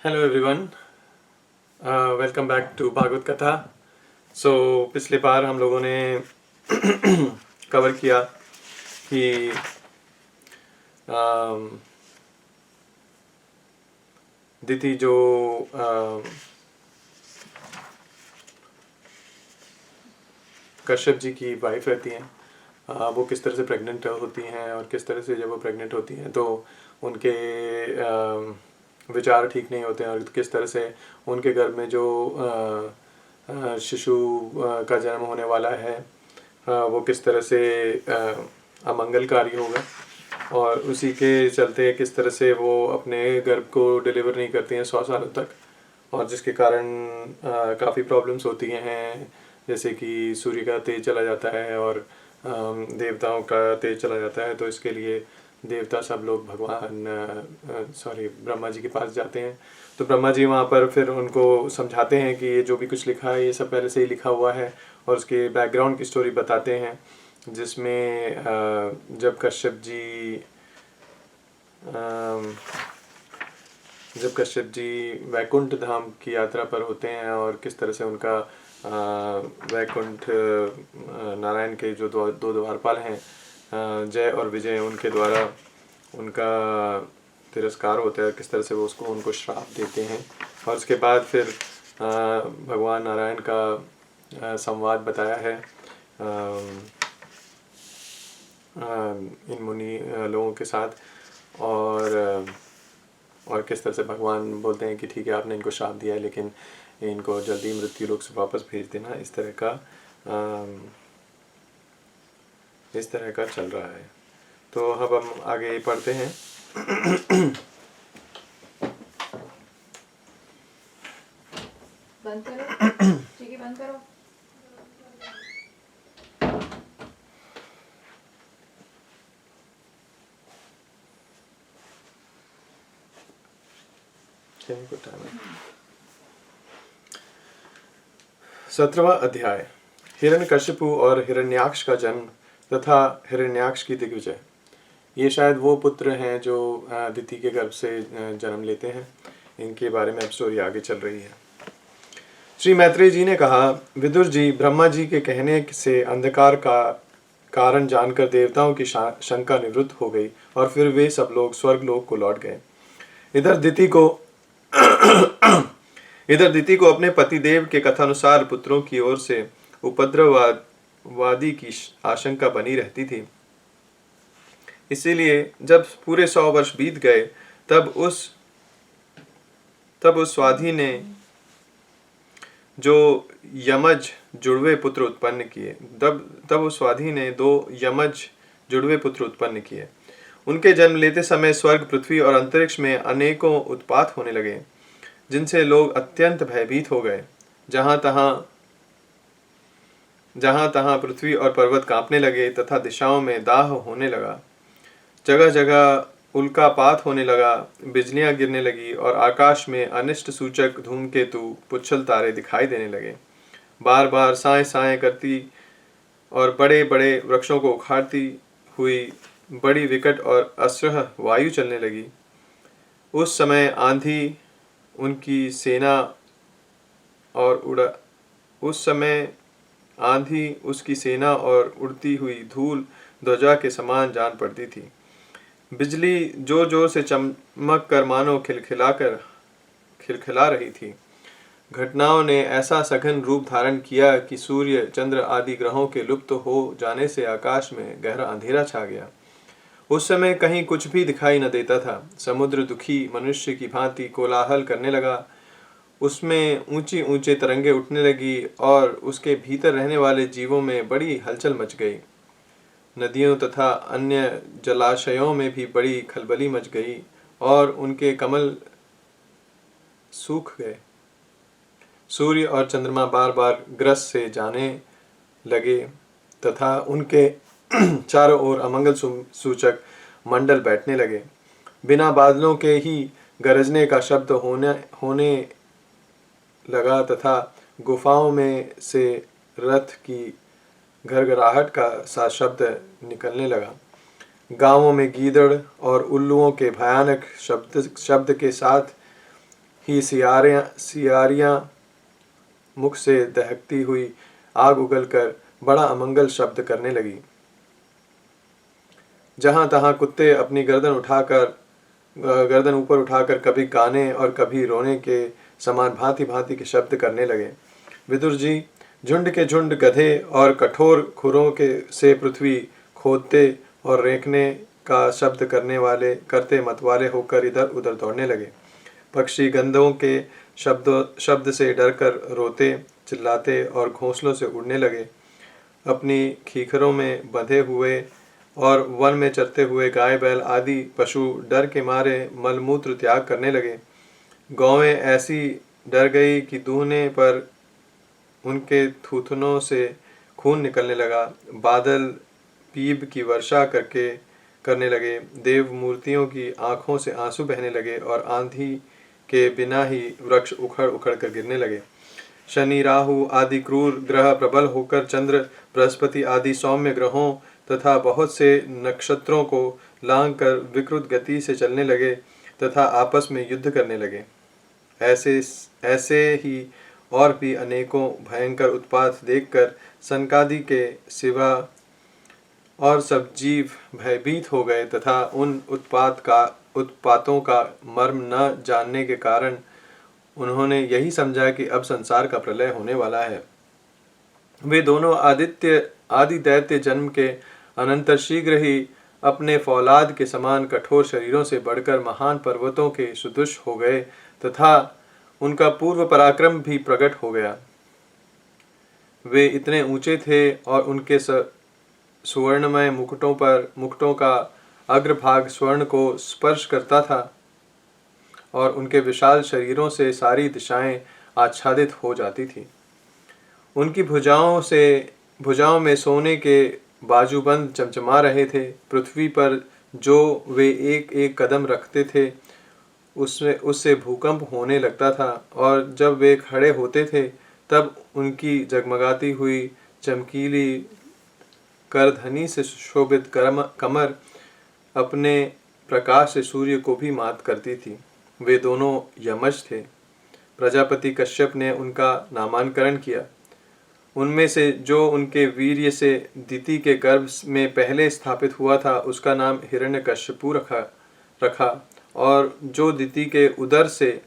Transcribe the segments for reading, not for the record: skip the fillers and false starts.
Hello everyone, welcome back to Bhagwat Katha. So पिछले बार हम लोगों ने कवर किया कि दिति जो कश्यप जी की वाइफ रहती हैं, वो किस तरह से प्रेग्नेंट होती हैं और किस तरह से जब वो प्रेग्नेंट होती हैं तो उनके विचार ठीक नहीं होते हैं और किस तरह से उनके घर में जो शिशु का जन्म होने वाला है वो किस तरह से अमंगलकारी होगा और उसी के चलते किस तरह से वो अपने गर्भ को डिलीवर नहीं करती हैं 100 सालों तक, और जिसके कारण काफ़ी प्रॉब्लम्स होती हैं, जैसे कि सूर्य का तेज चला जाता है और देवताओं का तेज चला जाता है। तो इसके लिए देवता सब लोग ब्रह्मा जी के पास जाते हैं। तो ब्रह्मा जी वहाँ पर फिर उनको समझाते हैं कि ये जो भी कुछ लिखा है ये सब पहले से ही लिखा हुआ है, और उसके बैकग्राउंड की स्टोरी बताते हैं, जिसमें जब कश्यप जी वैकुंठ धाम की यात्रा पर होते हैं और किस तरह से उनका वैकुंठ नारायण के जो दो द्वारपाल हैं, जय और विजय, उनके द्वारा उनका तिरस्कार होता है, किस तरह से वो उनको श्राप देते हैं। और उसके बाद फिर भगवान नारायण का संवाद बताया है इन मुनि लोगों के साथ, और किस तरह से भगवान बोलते हैं कि ठीक है, आपने इनको श्राप दिया है लेकिन इनको जल्दी मृत्यु लोक से वापस भेज देना। इस तरह का चल रहा है। तो अब हम आगे पढ़ते हैं। बंद करो। ठीक है, बंद करो। कुछ टाइम है। 17वां अध्याय, हिरण्यकशिपु और हिरण्याक्ष का जन्म तथा हिरण्याक्ष की दिग्विजय। ये शायद वो पुत्र हैं जो दिति के गर्भ से जन्म लेते हैं। इनके बारे में अब स्टोरी आगे चल रही है। श्री मैत्रेय जी ने कहा, विदुर जी, ब्रह्मा जी के कहने से अंधकार का कारण जानकर देवताओं की शंका निवृत्त हो गई और फिर वे सब लोग स्वर्गलोक को लौट गए। इधर दिति को अपने पतिदेव के कथानुसार पुत्रों की ओर से उपद्रववादी की आशंका बनी रहती थी। इसीलिए जब पूरे 100 वर्ष बीत गए तब उस स्वाधी ने जो यमज जुड़वे पुत्र उत्पन्न किए तब उस स्वाधी ने 2 यमज जुड़वे पुत्र उत्पन्न किए। उनके जन्म लेते समय स्वर्ग, पृथ्वी और अंतरिक्ष में अनेकों उत्पात होने लगे, जिनसे लोग अत्यंत भयभीत हो गए। जहां तहां पृथ्वी और पर्वत कांपने लगे तथा दिशाओं में दाह होने लगा। जगह जगह उल्कापात होने लगा, बिजलियां गिरने लगी और आकाश में अनिष्ट सूचक धूमकेतु, पुच्छल तारे दिखाई देने लगे। बार बार साएं साएं करती और बड़े बड़े वृक्षों को उखाड़ती हुई बड़ी विकट और असह्य वायु चलने लगी। उस समय आंधी उसकी सेना और उड़ती हुई धूल ध्वजा के समान जान पड़ती थी। बिजली जोर जोर से चमक कर मानो खिलखिला रही थी। घटनाओं ने ऐसा सघन रूप धारण किया कि सूर्य, चंद्र आदि ग्रहों के लुप्त हो जाने से आकाश में गहरा अंधेरा छा गया। उस समय कहीं कुछ भी दिखाई न देता था। समुद्र दुखी मनुष्य की भांति कोलाहल करने लगा। उसमें ऊंची ऊंचे तरंगे उठने लगी और उसके भीतर रहने वाले जीवों में बड़ी हलचल मच गई। नदियों तथा अन्य जलाशयों में भी बड़ी खलबली मच गई और उनके कमल सूख गए। सूर्य और चंद्रमा बार बार ग्रस से जाने लगे तथा उनके चारों ओर अमंगल सूचक मंडल बैठने लगे। बिना बादलों के ही गरजने का शब्द होने लगा तथा गुफाओं में से रथ की घरघराहट का सा शब्द निकलने लगा। गांवों में गीदड़ और उल्लुओं के भयानक शब्द के साथ ही सियारियां मुख से दहकती हुई आग उगलकर बड़ा अमंगल शब्द करने लगी। जहां तहां कुत्ते अपनी गर्दन ऊपर उठाकर कभी गाने और कभी रोने के समान भांति भांति के शब्द करने लगे। विदुर जी झुंड के झुंड गधे और कठोर खुरों के से पृथ्वी खोदते और रेंकने का शब्द करते मतवाले होकर इधर उधर दौड़ने लगे। पक्षी गंधों के शब्द से डरकर रोते, चिल्लाते और घोंसलों से उड़ने लगे। अपनी खीखरों में बंधे हुए और वन में चरते हुए गाय बैल आदि पशु डर के मारे मलमूत्र त्याग करने लगे। गौवें ऐसी डर गई कि दूहने पर उनके थूथनों से खून निकलने लगा। बादल पीप की वर्षा करने लगे। देव मूर्तियों की आंखों से आंसू बहने लगे और आंधी के बिना ही वृक्ष उखड़ उखड़ कर गिरने लगे। शनि राहु आदि क्रूर ग्रह प्रबल होकर चंद्र बृहस्पति आदि सौम्य ग्रहों तथा बहुत से नक्षत्रों को लांघ कर विकृत गति से चलने लगे तथा आपस में युद्ध करने लगे। ऐसे ही और भी अनेकों भयंकर उत्पात देखकर सनकादि के सिवा और सब जीव भयभीत हो गए तथा उन उत्पातों का मर्म न जानने के कारण उन्होंने यही समझा कि अब संसार का प्रलय होने वाला है। वे दोनों आदि दैत्य जन्म के अनंतर शीघ्र ही अपने फौलाद के समान कठोर शरीरों से बढ़कर महान पर्वतों के सदृश हो गए तथा उनका पूर्व पराक्रम भी प्रकट हो गया। वे इतने ऊंचे थे और उनके सुवर्णमय मुकुटों का अग्रभाग स्वर्ण को स्पर्श करता था और उनके विशाल शरीरों से सारी दिशाएं आच्छादित हो जाती थी। उनकी भुजाओं में सोने के बाजूबंद चमचमा रहे थे। पृथ्वी पर जो वे एक एक कदम रखते थे उससे भूकंप होने लगता था और जब वे खड़े होते थे तब उनकी जगमगाती हुई चमकीली करधनी से सुशोभित कमर अपने प्रकाश से सूर्य को भी मात करती थी। वे दोनों यमज थे। प्रजापति कश्यप ने उनका नामांकरण किया। उनमें से जो उनके वीर्य से दिति के गर्भ में पहले स्थापित हुआ था उसका नाम हिरण्यकश्यपु रखा और जो दिति के उदर से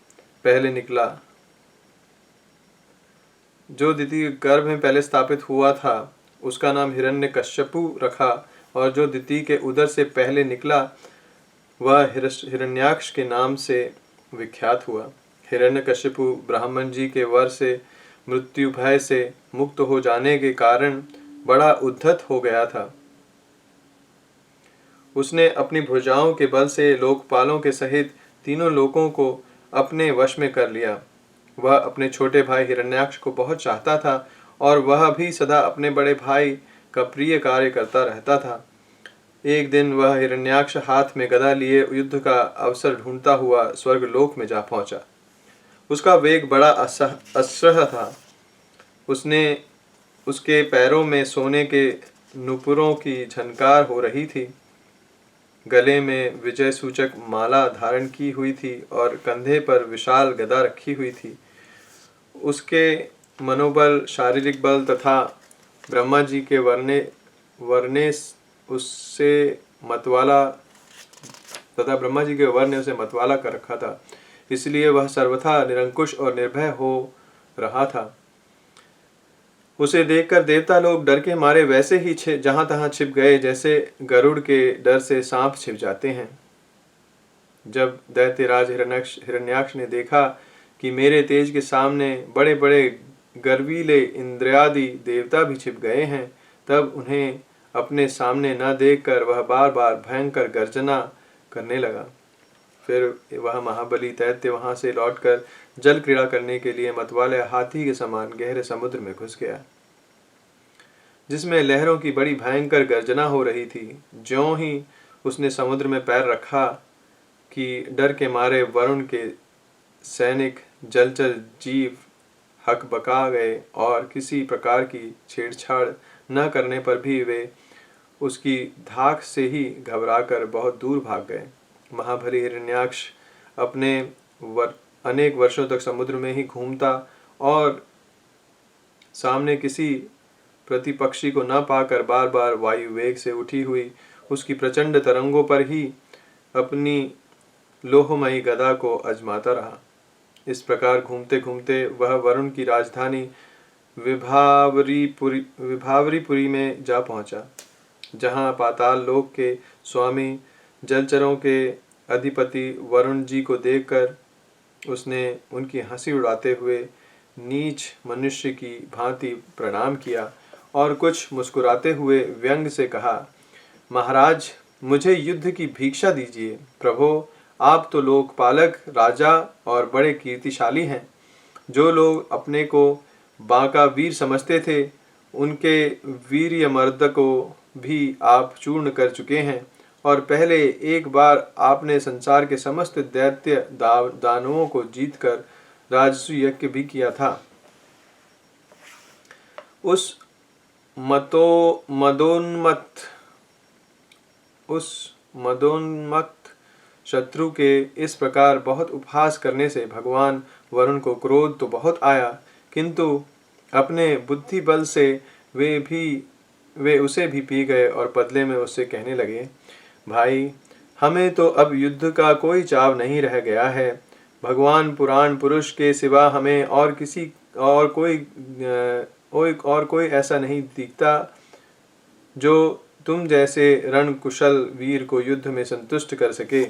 पहले निकला जो दिति के गर्भ में पहले स्थापित हुआ था उसका नाम हिरण्यकश्यपु रखा और जो दिति के उदर से पहले निकला वह हिरण्याक्ष के नाम से विख्यात हुआ। हिरण्यकश्यपु ब्राह्मण जी के वर से मृत्यु भय से मुक्त हो जाने के कारण बड़ा उद्धत हो गया था। उसने अपनी भुजाओं के बल से लोकपालों के सहित तीनों लोकों को अपने वश में कर लिया। वह अपने छोटे भाई हिरण्याक्ष को बहुत चाहता था और वह भी सदा अपने बड़े भाई का प्रिय कार्य करता रहता था। एक दिन वह हिरण्याक्ष हाथ में गदा लिए युद्ध का अवसर ढूंढता हुआ स्वर्गलोक में जा पहुंचा। उसका वेग बड़ा असह्य था। उसके पैरों में सोने के नुपुरों की झनकार हो रही थी। गले में विजय सूचक माला धारण की हुई थी और कंधे पर विशाल गदा रखी हुई थी। उसके मनोबल, शारीरिक बल तथा ब्रह्मा जी के वर ने उसे मतवाला कर रखा था, इसलिए वह सर्वथा निरंकुश और निर्भय हो रहा था। उसे देखकर देवता लोग डर के मारे वैसे ही जहां तहां छिप गए जैसे गरुड़ के डर से सांप छिप जाते हैं। जब दैत्यराज हिरण्याक्ष ने देखा कि मेरे तेज के सामने बड़े बड़े गर्वीले इंद्रियादि देवता भी छिप गए हैं, तब उन्हें अपने सामने न देखकर वह बार बार भयंकर गर्जना करने लगा। फिर वह महाबली दैत्य वहां से लौटकर जल क्रीड़ा करने के लिए मतवाले हाथी के समान गहरे समुद्र में घुस गया, जिसमें लहरों की बड़ी भयंकर गर्जना हो रही थी। ज्यों ही उसने समुद्र में पैर रखा कि डर के मारे वरुण के सैनिक जलचर जीव हकबका गए और किसी प्रकार की छेड़छाड़ न करने पर भी वे उसकी धाक से ही घबराकर बहुत दूर भाग गए। महाबली हिरण्याक्ष अपने अनेक वर्षों तक समुद्र में ही घूमता और सामने किसी प्रतिपक्षी को न पाकर बार बार वायु वेग से उठी हुई उसकी प्रचंड तरंगों पर ही अपनी लोहमयी गदा को आजमाता रहा। इस प्रकार घूमते घूमते वह वरुण की राजधानी विभावरीपुरी में जा पहुंचा, जहां पाताल लोक के स्वामी जलचरों के अधिपति वरुण जी को देखकर उसने उनकी हंसी उड़ाते हुए नीच मनुष्य की भांति प्रणाम किया और कुछ मुस्कुराते हुए व्यंग से कहा, महाराज, मुझे युद्ध की भिक्षा दीजिए। प्रभो, आप तो लोकपालक, राजा और बड़े कीर्तिशाली हैं। जो लोग अपने को बांका वीर समझते थे, उनके वीर्यमर्द को भी आप चूर्ण कर चुके हैं और पहले एक बार आपने संसार के समस्त दैत्य दानवों को जीतकर राजसू यज्ञ भी किया था। उस मदोन्मत्त शत्रु के इस प्रकार बहुत उपहास करने से भगवान वरुण को क्रोध तो बहुत आया, किंतु अपने बुद्धि बल से वे उसे भी पी गए और बदले में उससे कहने लगे, भाई, हमें तो अब युद्ध का कोई चाव नहीं रह गया है। भगवान पुराण पुरुष के सिवा हमें और कोई ऐसा नहीं दिखता जो तुम जैसे रणकुशल वीर को युद्ध में संतुष्ट कर सके।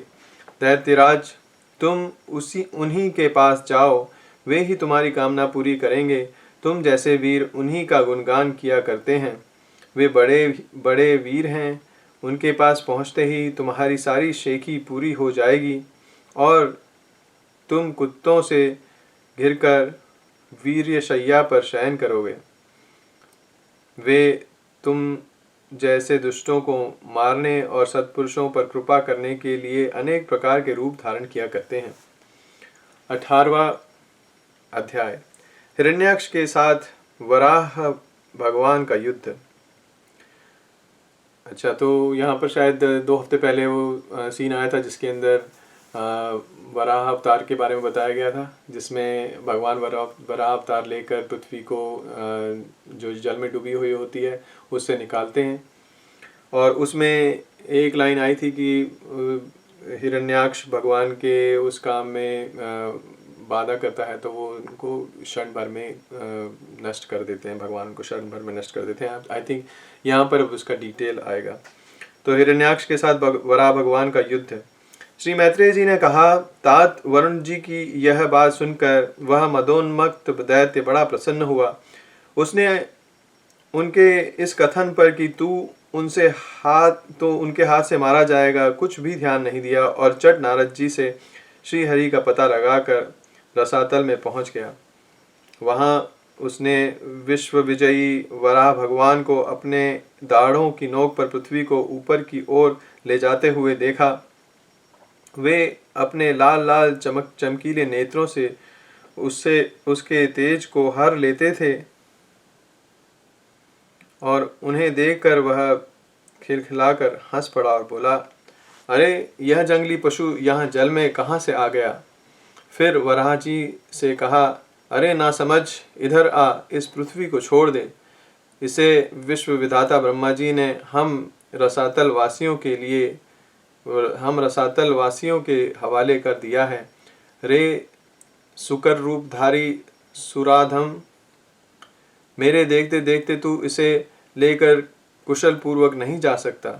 दैत्यराज, तुम उन्हीं के पास जाओ, वे ही तुम्हारी कामना पूरी करेंगे। तुम जैसे वीर उन्हीं का गुणगान किया करते हैं। वे बड़े बड़े वीर हैं। उनके पास पहुंचते ही तुम्हारी सारी शेखी पूरी हो जाएगी और तुम कुत्तों से घिरकर वीर्यशय्या पर शयन करोगे। वे तुम जैसे दुष्टों को मारने और सत्पुरुषों पर कृपा करने के लिए अनेक प्रकार के रूप धारण किया करते हैं। 18वां अध्याय, हिरण्याक्ष के साथ वराह भगवान का युद्ध। अच्छा, तो यहाँ पर शायद 2 हफ्ते पहले वो सीन आया था जिसके अंदर वराह अवतार के बारे में बताया गया था, जिसमें भगवान वराह अवतार लेकर पृथ्वी को जो जल में डूबी हुई होती है उससे निकालते हैं। और उसमें एक लाइन आई थी कि हिरण्याक्ष भगवान के उस काम में बाधा करता है तो वो उनको क्षण भर में नष्ट कर देते हैं, भगवान उनको क्षण भर में नष्ट कर देते हैं। आई थिंक यहाँ पर उसका डिटेल आएगा। तो हिरण्याक्ष के साथ वराह भगवान का युद्ध। श्री मैत्रेय जी ने कहा, तात वरुण जी की यह बात सुनकर वह मदोन्मत्त दैत्य बड़ा प्रसन्न हुआ। उसने उनके इस कथन पर कि तू उनके हाथ से मारा जाएगा कुछ भी ध्यान नहीं दिया और चट नारद जी से श्री हरि का पता लगाकर रसातल में पहुंच गया। वहां उसने विश्व विजयी वराह भगवान को अपने दाढ़ों की नोक पर पृथ्वी को ऊपर की ओर ले जाते हुए देखा। वे अपने लाल लाल चमकीले नेत्रों से उसके तेज को हर लेते थे और उन्हें देखकर वह खिलखिलाकर हंस पड़ा और बोला, अरे, यह जंगली पशु यहाँ जल में कहाँ से आ गया? फिर वराह जी से कहा, अरे ना समझ, इधर आ, इस पृथ्वी को छोड़ दे। इसे विश्व विधाता ब्रह्मा जी ने हम रसातल वासियों के हवाले कर दिया है। रे सुकर रूपधारी सुराधम, मेरे देखते देखते तू इसे लेकर कुशल पूर्वक नहीं जा सकता।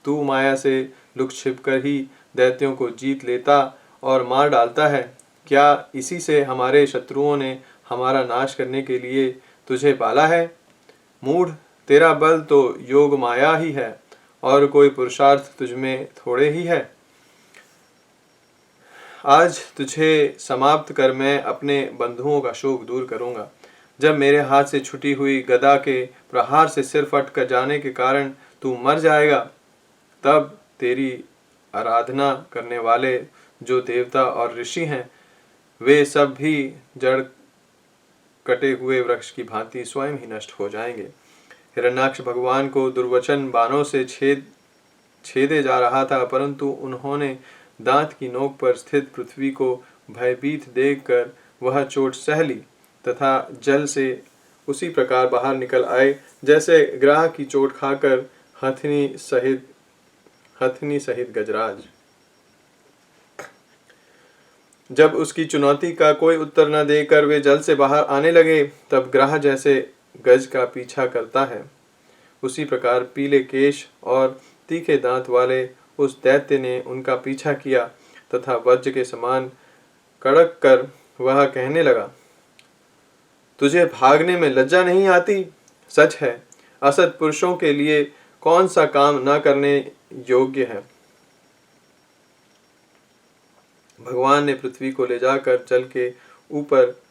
तू माया से लुक छिप कर ही दैत्यों को जीत लेता और मार डालता है। क्या इसी से हमारे शत्रुओं ने हमारा नाश करने के लिए तुझे पाला है? मूढ़, तेरा बल तो योग माया ही है और कोई पुरुषार्थ तुझमें थोड़े ही है। आज तुझे समाप्त कर मैं अपने बंधुओं का शोक दूर करूंगा। जब मेरे हाथ से छुटी हुई गदा के प्रहार से सिर फट कर जाने के कारण तू मर जाएगा, तब तेरी आराधना करने वाले जो देवता और ऋषि हैं, वे सब भी जड़ कटे हुए वृक्ष की भांति स्वयं ही नष्ट हो जाएंगे। हिरण्याक्ष भगवान को दुर्वचन बाणों से छेदे जा रहा था, परंतु उन्होंने दांत की नोक पर स्थित पृथ्वी को भयभीत देखकर वह चोट सह ली तथा जल से उसी प्रकार बाहर निकल आए जैसे ग्राह की चोट खाकर हथिनी सहित गजराज। जब उसकी चुनौती का कोई उत्तर न देकर वे जल से बाहर आने लगे तब ग्राह जैसे गज का पीछा करता है उसी प्रकार पीले केश और तीखे दांत वाले उस दैत्य ने उनका पीछा किया तथा वज्र के समान कड़क कर वह कहने लगा, तुझे भागने में लज्जा नहीं आती? सच है, असत पुरुषों के लिए कौन सा काम न करने योग्य है। भगवान ने पृथ्वी को ले जाकर जल के ऊपर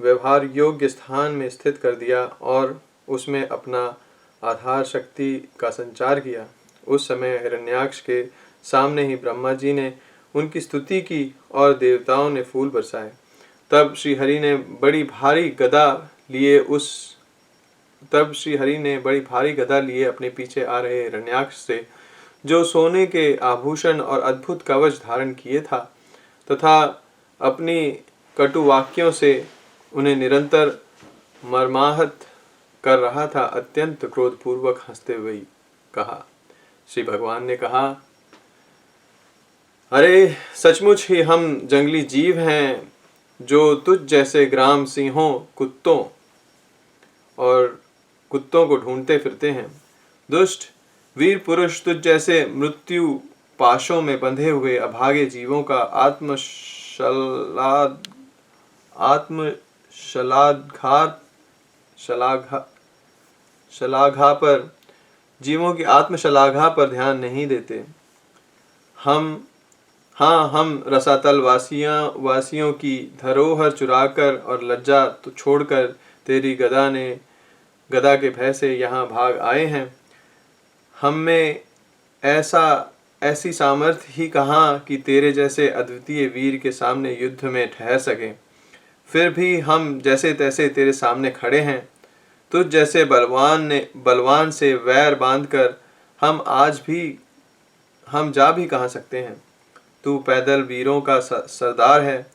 व्यवहार योग्य स्थान में स्थित कर दिया और उसमें अपना आधार शक्ति का संचार किया। उस समय हिरण्याक्ष के सामने ही ब्रह्मा जी ने उनकी स्तुति की और देवताओं ने फूल बरसाए। तब श्री हरि ने बड़ी भारी गदा लिए अपने पीछे आ रहे हिरण्याक्ष से, जो सोने के आभूषण और अद्भुत कवच धारण किए था तथा अपनी कटु वाक्यों से उन्हें निरंतर मर्माहत कर रहा था, अत्यंत क्रोधपूर्वक हंसते हुए कहा। श्री भगवान ने कहा, अरे सचमुच ही हम जंगली जीव हैं जो तुझ जैसे ग्राम सिंहों कुत्तों को ढूंढते फिरते हैं। दुष्ट वीर पुरुष तुझ जैसे मृत्यु पाशों में बंधे हुए अभागे जीवों का आत्मशलाघा पर ध्यान नहीं देते। हम रसातल वासियों की धरोहर चुराकर और लज्जा तो छोड़कर तेरी गदा के भय से यहाँ भाग आए हैं। हम में ऐसी सामर्थ्य ही कहाँ कि तेरे जैसे अद्वितीय वीर के सामने युद्ध में ठहर सके। फिर भी हम जैसे तैसे तेरे सामने खड़े हैं। तुझ जैसे बलवान से वैर बांधकर हम जा भी कहाँ सकते हैं। तू पैदल वीरों का सरदार है,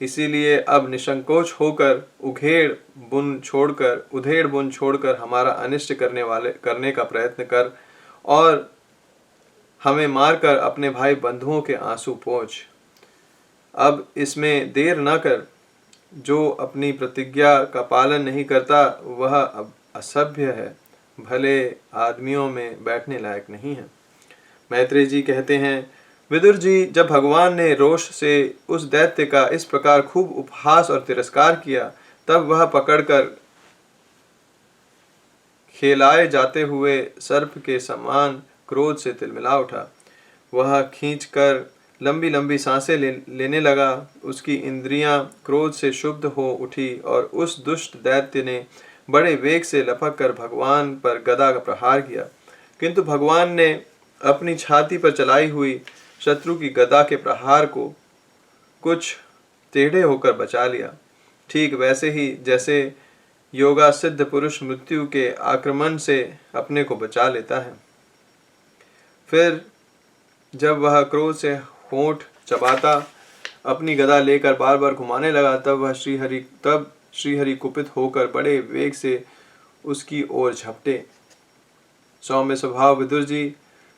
इसीलिए अब निसंकोच होकर उधेड़ बुन छोड़कर हमारा अनिष्ट करने का प्रयत्न कर और हमें मारकर अपने भाई बंधुओं के आंसू पोंछ। अब इसमें देर न कर। जो अपनी प्रतिज्ञा का पालन नहीं करता वह असभ्य है, भले आदमियों में बैठने लायक नहीं है। मैत्रेय जी कहते हैं, विदुर जी, जब भगवान ने रोष से उस दैत्य का इस प्रकार खूब उपहास और तिरस्कार किया तब वह पकड़कर खेलाए जाते हुए सर्प के समान क्रोध से तिलमिला उठा। वह खींचकर लंबी लंबी सांसें लेने लगा। उसकी इंद्रियां क्रोध से शुद्ध हो उठी और उस दुष्ट दैत्य ने बड़े वेग से लपक कर भगवान पर गदा का प्रहार किया, किंतु भगवान ने अपनी छाती पर चलाई हुई शत्रु की गदा के प्रहार को कुछ टेढ़े होकर बचा लिया। ठीक वैसे ही जैसे योगा सिद्ध पुरुष मृत्यु के आक्रमण से अपने को बचा लेता है। फिर जब वह क्रोध से होंठ चबाता अपनी गदा लेकर बार बार घुमाने लगा तब श्रीहरि कुपित होकर बड़े वेग से उसकी ओर झपटे। सौम्य स्वभाव विदुर जी,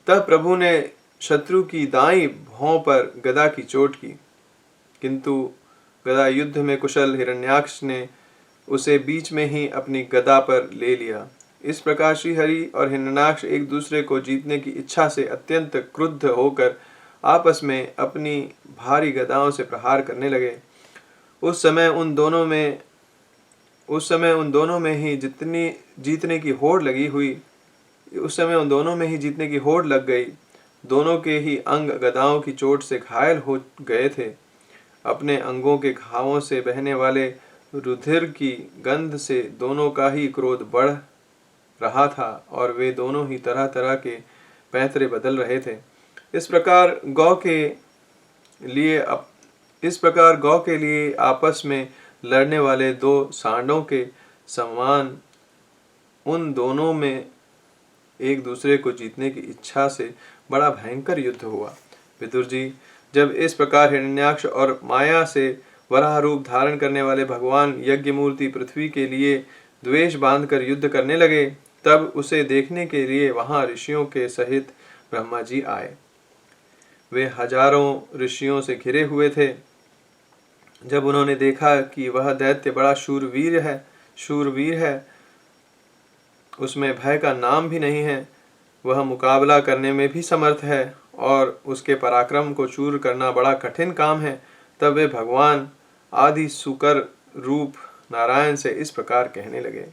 तब प्रभु ने शत्रु की दाईं भौं पर गदा की चोट की, किंतु गदा युद्ध में कुशल हिरण्याक्ष ने उसे बीच में ही अपनी गदा पर ले लिया। इस प्रकार श्रीहरि और हिरण्याक्ष एक दूसरे को जीतने की इच्छा से अत्यंत क्रुद्ध होकर आपस में अपनी भारी गदाओं से प्रहार करने लगे। उस समय उन दोनों में ही जीतने की होड़ लग गई। दोनों के ही अंग गदाओं की चोट से घायल हो गए थे। अपने अंगों के घावों से बहने वाले रुधिर की गंध से दोनों का ही क्रोध बढ़ रहा था और वे दोनों ही तरह तरह के पैंतरे बदल रहे थे। इस प्रकार गौ के लिए आपस में लड़ने वाले दो सांडों के समान उन दोनों में एक दूसरे को जीतने की इच्छा से बड़ा भयंकर युद्ध हुआ। विदुर जी, जब इस प्रकार हिरण्याक्ष और माया से वराह रूप धारण करने वाले भगवान यज्ञ मूर्ति पृथ्वी के लिए द्वेष बांधकर युद्ध करने लगे, तब उसे देखने के लिए वहां ऋषियों के सहित ब्रह्मा जी आए। वे हजारों ऋषियों से घिरे हुए थे। जब उन्होंने देखा कि वह दैत्य बड़ा शूरवीर है, उसमें भय का नाम भी नहीं है, वह मुकाबला करने में भी समर्थ है और उसके पराक्रम को चूर करना बड़ा कठिन काम है, तब वे भगवान आदि सुकर रूप नारायण से इस प्रकार कहने लगे।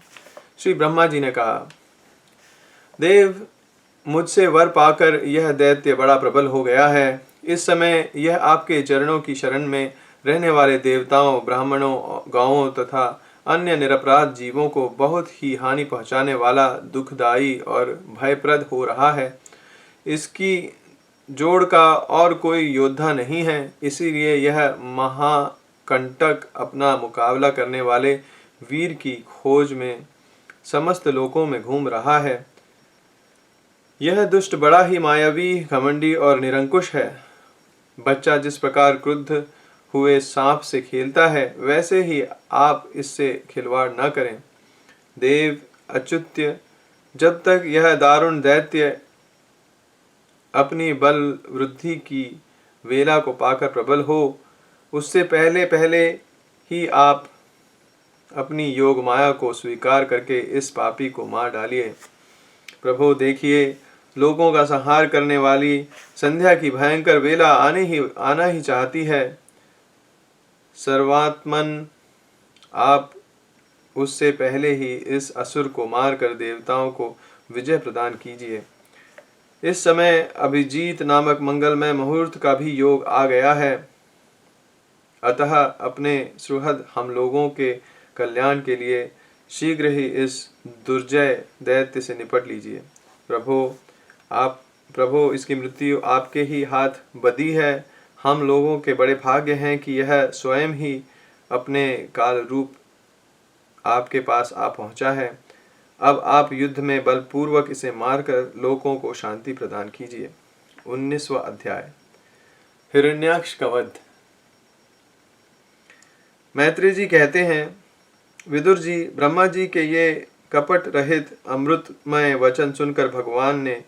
श्री ब्रह्मा जी ने कहा, देव, मुझसे वर पाकर यह दैत्य बड़ा प्रबल हो गया है। इस समय यह आपके चरणों की शरण में रहने वाले देवताओं, ब्राह्मणों, गौओं तथा अन्य निरपराध जीवों को बहुत ही हानि पहुंचाने वाला, दुखदायी और भयप्रद हो रहा है। इसकी जोड़ का और कोई योद्धा नहीं है, इसीलिए यह महाकंटक अपना मुकाबला करने वाले वीर की खोज में समस्त लोकों में घूम रहा है। यह दुष्ट बड़ा ही मायावी, घमंडी और निरंकुश है। बच्चा जिस प्रकार क्रुद्ध हुए सांप से खेलता है, वैसे ही आप इससे खिलवाड़ न करें। देव अच्युत्य, जब तक यह दारुण दैत्य अपनी बल वृद्धि की वेला को पाकर प्रबल हो, उससे पहले पहले ही आप अपनी योग माया को स्वीकार करके इस पापी को मार डालिए। प्रभु देखिए, लोगों का संहार करने वाली संध्या की भयंकर वेला आना ही चाहती है। सर्वात्मन, आप उससे पहले ही इस असुर को मारकर देवताओं को विजय प्रदान कीजिए। इस समय अभिजीत नामक मंगलमय मुहूर्त का भी योग आ गया है, अतः अपने सुहृद हम लोगों के कल्याण के लिए शीघ्र ही इस दुर्जय दैत्य से निपट लीजिए। प्रभु, इसकी मृत्यु आपके ही हाथ बदी है। हम लोगों के बड़े भाग्य हैं कि यह स्वयं ही अपने काल रूप आपके पास आ पहुंचा है। अब आप युद्ध में बलपूर्वक इसे मारकर लोगों को शांति प्रदान कीजिए। 19वां अध्याय, हिरण्याक्ष का वध। मैत्री जी कहते हैं, विदुर जी, ब्रह्मा जी के ये कपट रहित अमृतमय वचन सुनकर भगवान ने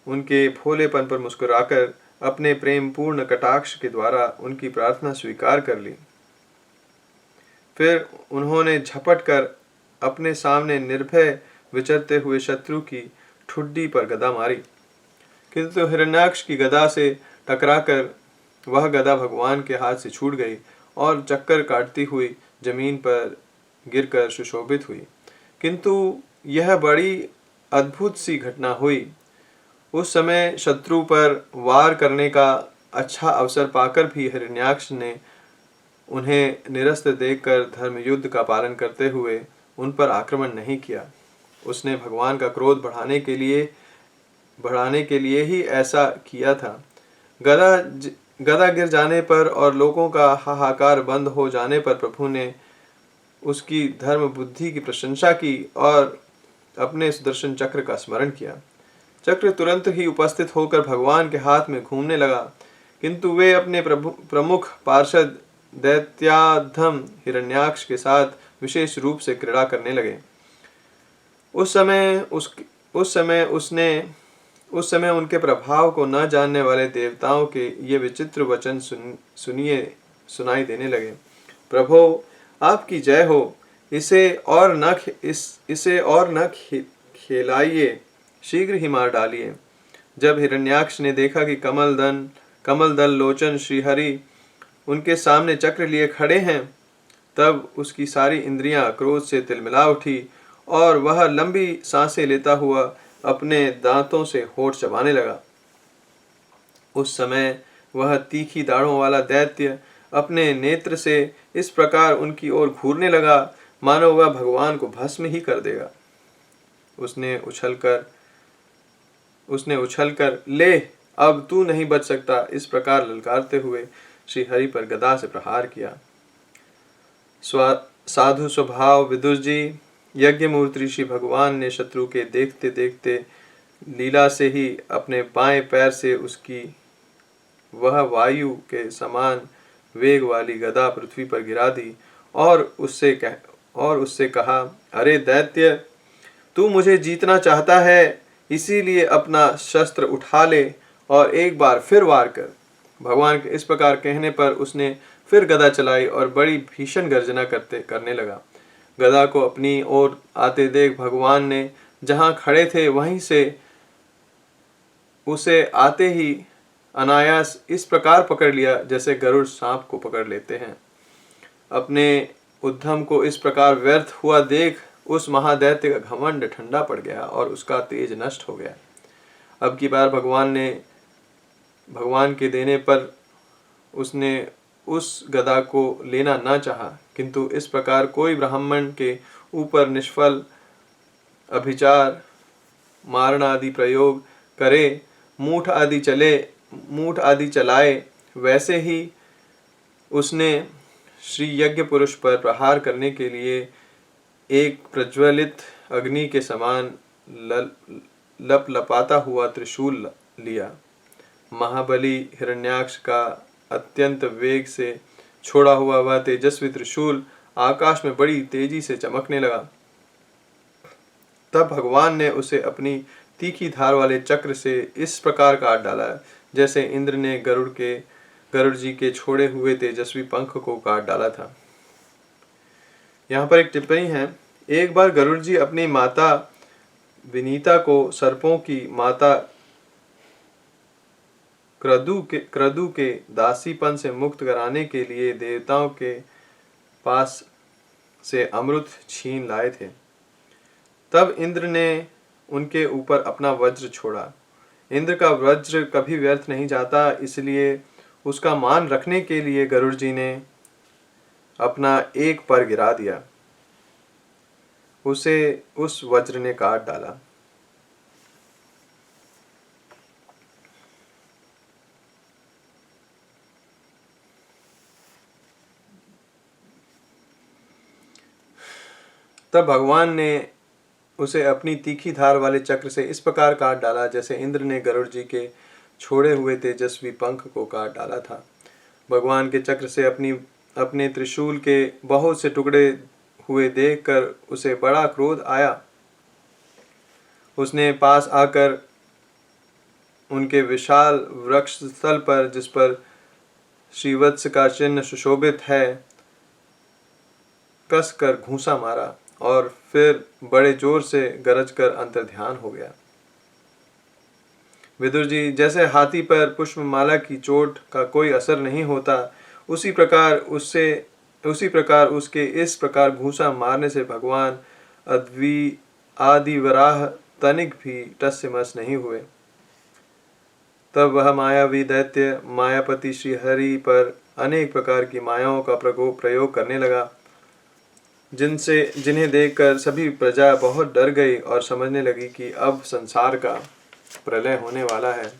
उनके भोलेपन पर मुस्कुराकर अपने प्रेम पूर्ण कटाक्ष के द्वारा उनकी प्रार्थना स्वीकार कर ली। फिर उन्होंने झपट कर अपने सामने निर्भय विचरते हुए शत्रु की ठुड्डी पर गदा मारी, किंतु हिरण्याक्ष की गदा से टकराकर वह गदा भगवान के हाथ से छूट गई और चक्कर काटती हुई जमीन पर गिरकर सुशोभित हुई। किंतु यह बड़ी अद्भुत सी घटना हुई। उस समय शत्रु पर वार करने का अच्छा अवसर पाकर भी हिरण्याक्ष ने उन्हें निरस्त देखकर धर्मयुद्ध का पालन करते हुए उन पर आक्रमण नहीं किया। उसने भगवान का क्रोध बढ़ाने के लिए ही ऐसा किया था। गदा गिर जाने पर और लोगों का हाहाकार बंद हो जाने पर प्रभु ने उसकी धर्म बुद्धि की प्रशंसा की और अपने सुदर्शन चक्र का स्मरण किया। चक्र तुरंत ही उपस्थित होकर भगवान के हाथ में घूमने लगा, किंतु वे अपने प्रमुख पार्षद दैत्याधम हिरण्याक्ष के साथ विशेष रूप से क्रीड़ा करने लगे। उस समय उनके प्रभाव को न जानने वाले देवताओं के ये विचित्र वचन सुनाई देने लगे। प्रभो, आपकी जय हो। इसे और न खेलाइए, शीघ्र ही मार डालिए। जब हिरण्याक्ष ने देखा कि कमल दल लोचन श्रीहरि उनके सामने चक्र लिए खड़े हैं, तब उसकी सारी इंद्रियां क्रोध से तिलमिला उठी और वह लंबी सांसें लेता हुआ अपने दांतों से होठ चबाने लगा। उस समय वह तीखी दाढ़ों वाला दैत्य अपने नेत्र से इस प्रकार उनकी ओर घूरने लगा, मानो वह भगवान को भस्म ही कर देगा। उसने उछलकर ले, अब तू नहीं बच सकता, इस प्रकार ललकारते हुए श्री हरि पर गदा से प्रहार किया। साधु स्वभाव विदुर जी, यज्ञ मूर्ति श्री भगवान ने शत्रु के देखते देखते लीला से ही अपने बाएं पैर से उसकी वह वायु के समान वेग वाली गदा पृथ्वी पर गिरा दी और उससे कहा, अरे दैत्य, तू मुझे जीतना चाहता है, इसीलिए अपना शस्त्र उठा ले और एक बार फिर वार कर। भगवान के इस प्रकार कहने पर उसने फिर गदा चलाई और बड़ी भीषण गर्जना करने लगा। गदा को अपनी ओर आते देख भगवान ने जहां खड़े थे वहीं से उसे आते ही अनायास इस प्रकार पकड़ लिया जैसे गरुड़ सांप को पकड़ लेते हैं। अपने उद्यम को इस प्रकार व्यर्थ हुआ देख उस महादैत्य का घमंड ठंडा पड़ गया और उसका तेज नष्ट हो गया। अब की बार भगवान के देने पर उसने उस गदा को लेना न चाहा, किंतु इस प्रकार कोई ब्राह्मण के ऊपर निष्फल अभिचार मारण आदि प्रयोग करे, मूठ आदि चलाए, वैसे ही उसने श्री यज्ञ पुरुष पर प्रहार करने के लिए एक प्रज्वलित अग्नि के समान लपलपाता हुआ त्रिशूल लिया। महाबली हिरण्याक्ष का अत्यंत वेग से छोड़ा हुआ वह तेजस्वी त्रिशूल आकाश में बड़ी तेजी से चमकने लगा। तब भगवान ने उसे अपनी तीखी धार वाले चक्र से इस प्रकार काट डाला जैसे इंद्र ने गरुड़ जी के छोड़े हुए तेजस्वी पंख को काट डाला था। यहाँ पर एक टिप्पणी है, एक बार गरुड़ जी अपनी माता विनीता को सर्पों की माता क्रदु के दासीपन से मुक्त कराने के लिए देवताओं के पास से अमृत छीन लाए थे। तब इंद्र ने उनके ऊपर अपना वज्र छोड़ा। इंद्र का वज्र कभी व्यर्थ नहीं जाता, इसलिए उसका मान रखने के लिए गरुड़ जी ने अपना एक पर गिरा दिया। उसे उस वज्र ने काट डाला। तब भगवान ने उसे अपनी तीखी धार वाले चक्र से इस प्रकार काट डाला जैसे इंद्र ने गरुड़ जी के छोड़े हुए तेजस्वी पंख को काट डाला था। भगवान के चक्र से अपने त्रिशूल के बहुत से टुकड़े हुए देखकर उसे बड़ा क्रोध आया। उसने पास आकर उनके विशाल वृक्ष स्थल पर, जिस पर श्रीवत्स का चिन्ह सुशोभित है, कस कर घूंसा मारा और फिर बड़े जोर से गरज कर अंतर्ध्यान हो गया। विदुर जी, जैसे हाथी पर पुष्पमाला की चोट का कोई असर नहीं होता, उसी प्रकार उसके इस प्रकार घूंसा मारने से भगवान आदि वराह तनिक भी टस से मस नहीं हुए। तब वह मायावी दैत्य मायापति श्री हरि पर अनेक प्रकार की मायाओं का प्रयोग करने लगा, जिन्हें देखकर सभी प्रजा बहुत डर गई और समझने लगी कि अब संसार का प्रलय होने वाला है।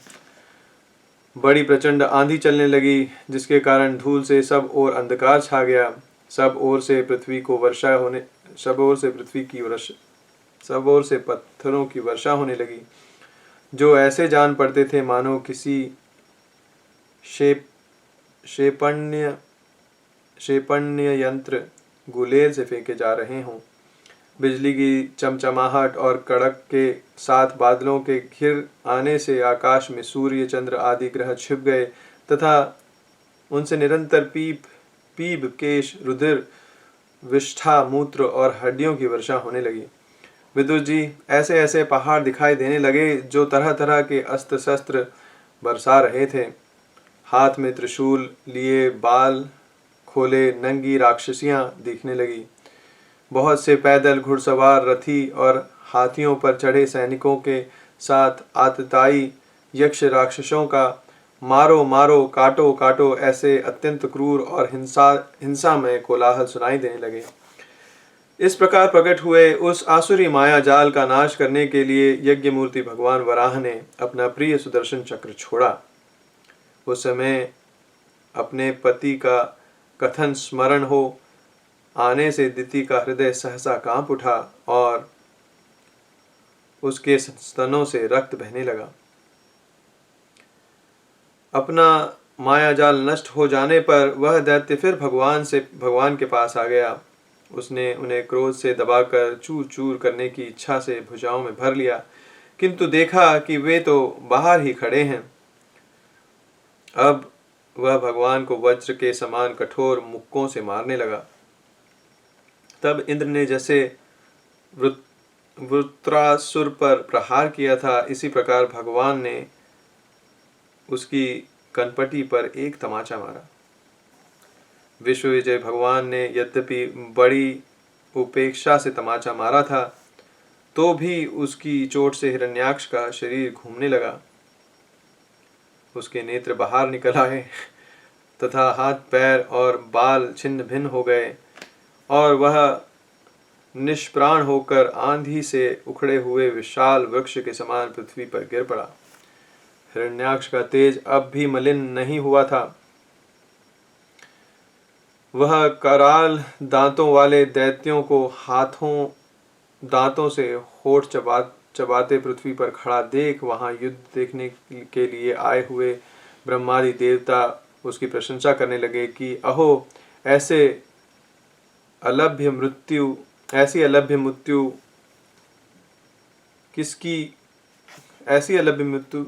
बड़ी प्रचंड आंधी चलने लगी, जिसके कारण धूल से सब ओर अंधकार छा गया। सब ओर से पत्थरों की वर्षा होने लगी, जो ऐसे जान पड़ते थे मानो किसी क्षेपण्य यंत्र गुलेल से फेंके जा रहे हों। बिजली की चमचमाहट और कड़क के साथ बादलों के घिर आने से आकाश में सूर्य चंद्र आदि ग्रह छिप गए तथा उनसे निरंतर पीप केश रुधिर विष्ठा मूत्र और हड्डियों की वर्षा होने लगी। विदुर जी, ऐसे ऐसे पहाड़ दिखाई देने लगे जो तरह तरह के अस्त्र शस्त्र बरसा रहे थे। हाथ में त्रिशूल लिए बाल खोले नंगी राक्षसियां दिखने लगी। बहुत से पैदल घुड़सवार रथी और हाथियों पर चढ़े सैनिकों के साथ आतताई यक्ष राक्षसों का मारो मारो काटो काटो ऐसे अत्यंत क्रूर और हिंसामय कोलाहल सुनाई देने लगे। इस प्रकार प्रकट हुए उस आसुरी माया जाल का नाश करने के लिए यज्ञ मूर्ति भगवान वराह ने अपना प्रिय सुदर्शन चक्र छोड़ा। उस समय अपने पति का कथन स्मरण हो आने से दिति का हृदय सहसा कांप उठा और उसके स्तनों से रक्त बहने लगा। अपना माया जाल नष्ट हो जाने पर वह दैत्य फिर भगवान के पास आ गया। उसने उन्हें क्रोध से दबाकर चूर चूर करने की इच्छा से भुजाओं में भर लिया, किंतु देखा कि वे तो बाहर ही खड़े हैं। अब वह भगवान को वज्र के समान कठोर मुक्कों से मारने लगा। तब इंद्र ने जैसे वृत्रासुर पर प्रहार किया था, इसी प्रकार भगवान ने उसकी कनपटी पर एक तमाचा मारा। विश्व विजय भगवान ने यद्यपि बड़ी उपेक्षा से तमाचा मारा था, तो भी उसकी चोट से हिरण्याक्ष का शरीर घूमने लगा। उसके नेत्र बाहर निकल आए तथा हाथ पैर और बाल छिन्न भिन्न हो गए, और वह निष्प्राण होकर आंधी से उखड़े हुए विशाल वृक्ष के समान पृथ्वी पर गिर पड़ा। हिरण्याक्ष का तेज अब भी मलिन नहीं हुआ था। वह कराल दांतों वाले दैत्यों को दांतों से होठ चबाते पृथ्वी पर खड़ा देख वहां युद्ध देखने के लिए आए हुए ब्रह्मादि देवता उसकी प्रशंसा करने लगे कि अहो, ऐसी अलभ्य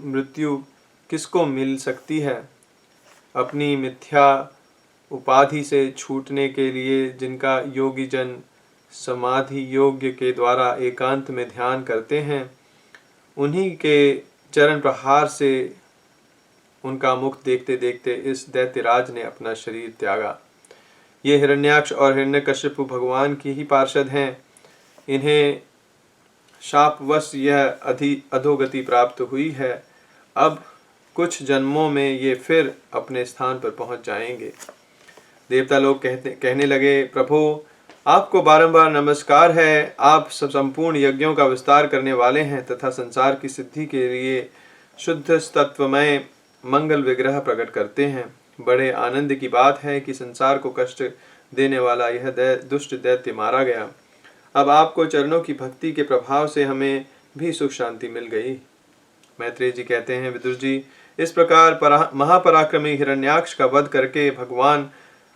मृत्यु किसको मिल सकती है। अपनी मिथ्या उपाधि से छूटने के लिए जिनका योगी जन समाधि योग्य के द्वारा एकांत में ध्यान करते हैं, उन्हीं के चरण प्रहार से उनका मुख देखते देखते इस दैत्यराज ने अपना शरीर त्यागा। ये हिरण्याक्ष और हिरण्यकश्यप भगवान की ही पार्षद हैं। इन्हें शापवश यह अधोगति प्राप्त हुई है। अब कुछ जन्मों में ये फिर अपने स्थान पर पहुंच जाएंगे। देवता लोग कहने लगे, प्रभु, आपको बारंबार नमस्कार है। आप संपूर्ण यज्ञों का विस्तार करने वाले हैं तथा संसार की सिद्धि के लिए शुद्ध तत्वमय मंगल विग्रह प्रकट करते हैं। बड़े आनंद की बात है कि संसार को कष्ट देने वाला यह दुष्ट दैत्य मारा गया। अब आपको चरणों की भक्ति के प्रभाव से हमें भी सुख शांति मिल गई। मैत्रेय जी कहते हैं, विदुर जी, इस प्रकार महापराक्रमी हिरण्याक्ष का वध करके भगवान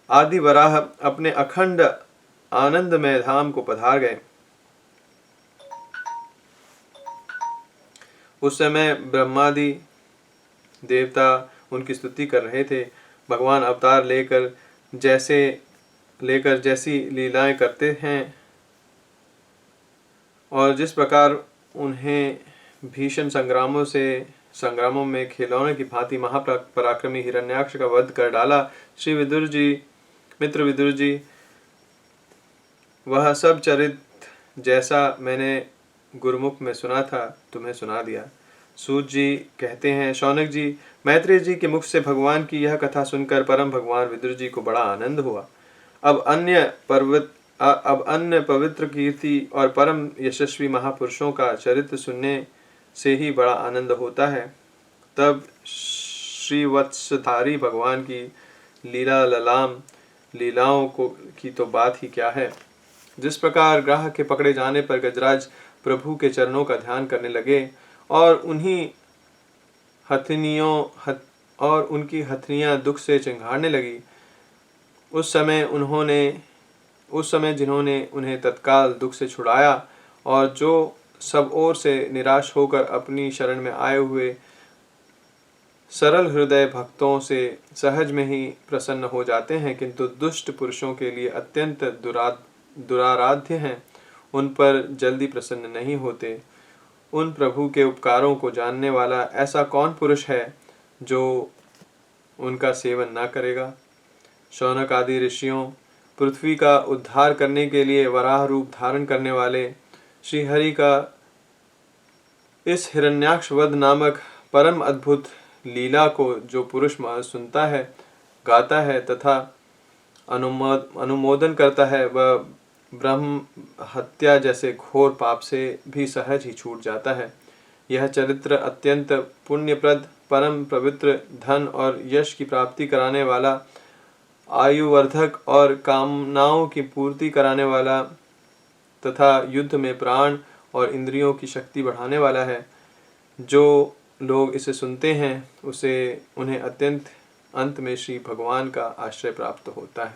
आदि वराह अपने अखंड आनंदमय धाम को पधार गए। उस समय ब्रह्मादि देवता उनकी स्तुति कर रहे थे। भगवान अवतार लेकर जैसी लीलाएं करते हैं और जिस प्रकार उन्हें भीषण संग्रामों में खिलौने की भांति महापराक्रमी हिरण्याक्ष का वध कर डाला। श्री मित्र विदुर जी, वह सब चरित जैसा मैंने गुरुमुख में सुना था, तुम्हें सुना दिया। सूत जी कहते हैं, शौनक जी, मैत्रेय जी के मुख से भगवान की यह कथा सुनकर परम भगवान विदुर जी को बड़ा आनंद हुआ। अब अन्य पवित्र कीर्ति और परम यशस्वी महापुरुषों का चरित्र सुनने से ही बड़ा आनंद होता है। तब श्रीवत्सधारी भगवान की लीलाओं की तो बात ही क्या है। जिस प्रकार ग्राह के पकड़े जाने पर गजराज प्रभु के चरणों का ध्यान करने लगे और उनकी हथनियां दुख से चिंघाड़ने लगी, उस समय जिन्होंने उन्हें तत्काल दुख से छुड़ाया और जो सब ओर से निराश होकर अपनी शरण में आए हुए सरल हृदय भक्तों से सहज में ही प्रसन्न हो जाते हैं, किंतु दुष्ट पुरुषों के लिए अत्यंत दुराराध्य हैं, उन पर जल्दी प्रसन्न नहीं होते। उन प्रभु के उपकारों को जानने वाला ऐसा कौन पुरुष है जो उनका सेवन ना करेगा। शौनक आदि ऋषियों, पृथ्वी का उद्धार करने के लिए वराह रूप धारण करने वाले श्री हरि का इस हिरण्याक्ष वध नामक परम अद्भुत लीला को जो पुरुष सुनता है, गाता है तथा अनुमोदन करता है, वह ब्रह्म हत्या जैसे घोर पाप से भी सहज ही छूट जाता है। यह चरित्र अत्यंत पुण्यप्रद, परम पवित्र, धन और यश की प्राप्ति कराने वाला, आयुवर्धक और कामनाओं की पूर्ति कराने वाला तथा युद्ध में प्राण और इंद्रियों की शक्ति बढ़ाने वाला है। जो लोग इसे सुनते हैं उन्हें अंत में श्री भगवान का आश्रय प्राप्त होता है।